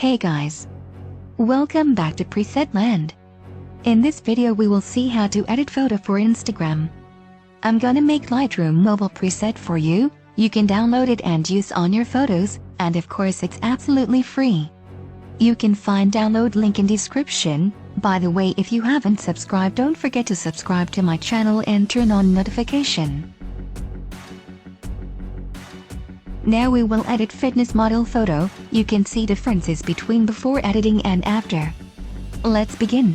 Hey guys! Welcome back to Preset Land. In this video we will see how to edit photo for Instagram. I'm gonna make Lightroom mobile preset for you. You can download it and use on your photos, and of course it's absolutely free. You can find download link in description. By the way, if you haven't subscribed, don't forget to subscribe to my channel and turn on notification. Now we will edit fitness model photo. You can see differences between before editing and after. Let's begin.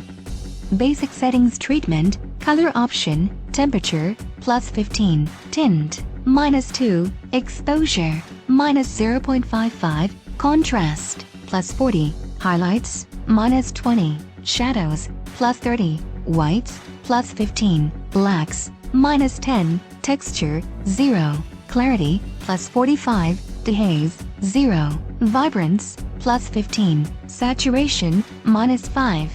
Basic settings: treatment, color option, temperature, +15, tint, -2, exposure, -0.55, contrast, +40, highlights, -20, shadows, +30, whites, +15, blacks, -10, texture, 0, clarity, +45, dehaze, 0, vibrance, +15, saturation, -5.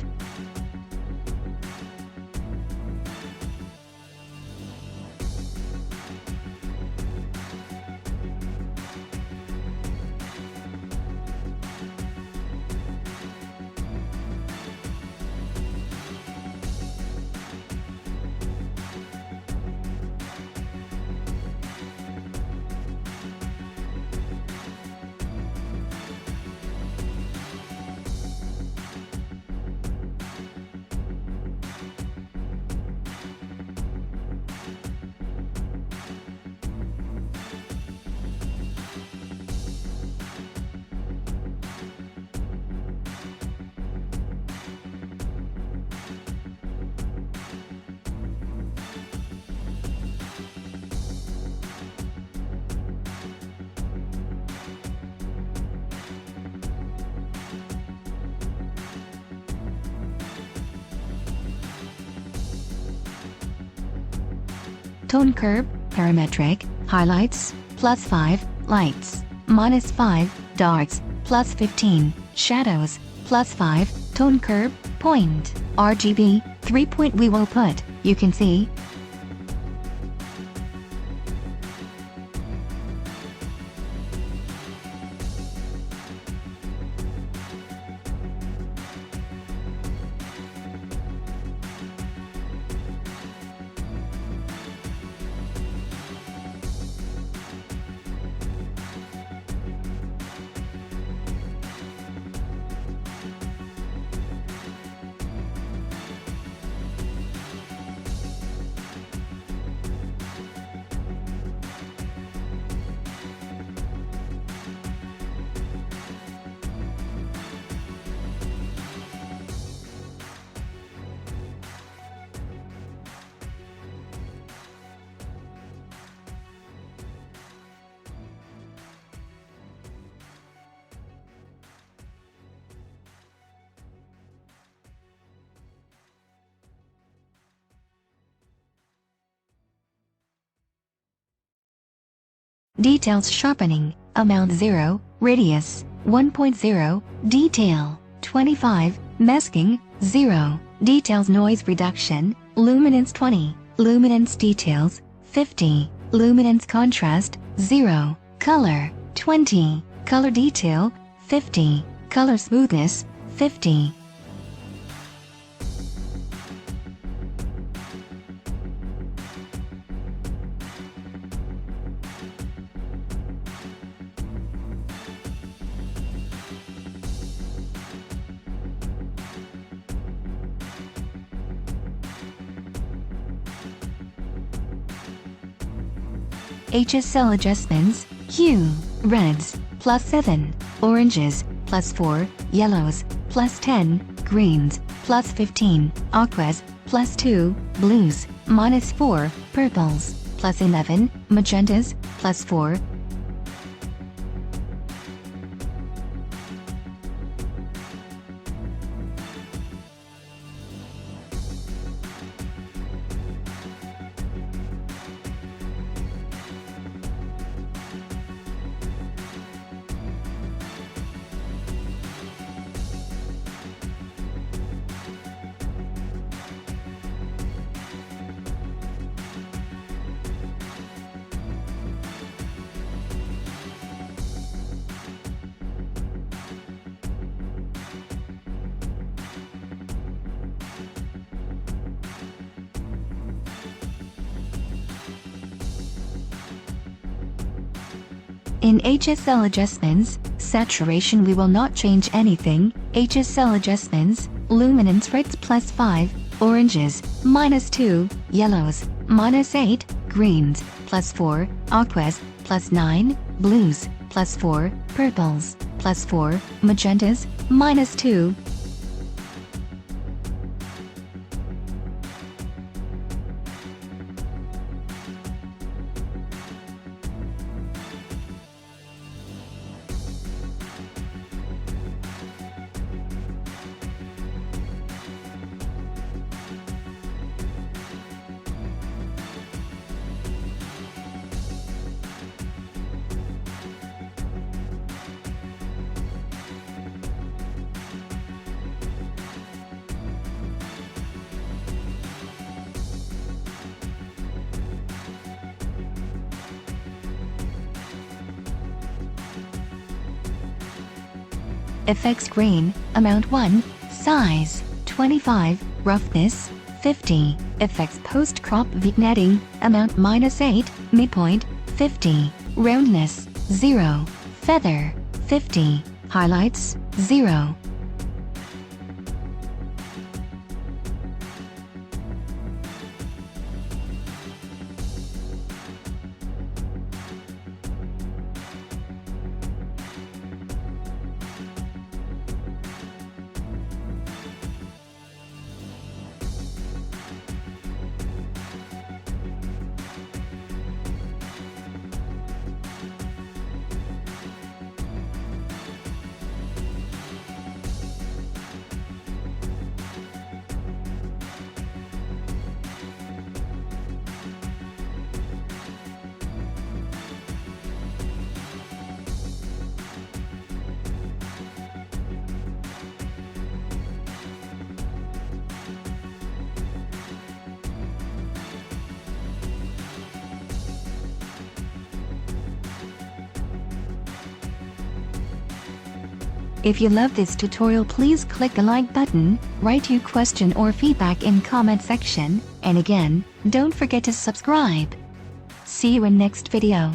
Tone curve, parametric, highlights, +5, lights, -5, darks, +15, shadows, +5, tone curve, point, RGB, 3 point we will put, you can see. Details sharpening, amount 0, radius, 1.0, detail, 25, masking, 0, details noise reduction, luminance 20, luminance details, 50, luminance contrast, 0, color, 20, color detail, 50, color smoothness, 50. HSL adjustments: hue, reds, +7, oranges, +4, yellows, +10, greens, +15, aquas, +2, blues, -4, purples, +11, magentas, +4. In HSL adjustments, saturation we will not change anything. HSL adjustments, luminance reds +5, oranges, -2, yellows, -8, greens, +4, aquas, +9, blues, +4, purples, +4, magentas, -2. Effects green, amount 1, size, 25, roughness, 50. Effects post-crop vignetting, amount -8, midpoint, 50. Roundness, 0. Feather, 50. Highlights, 0. If you love this tutorial, please click the like button, write your question or feedback in comment section, and again, don't forget to subscribe. See you in next video.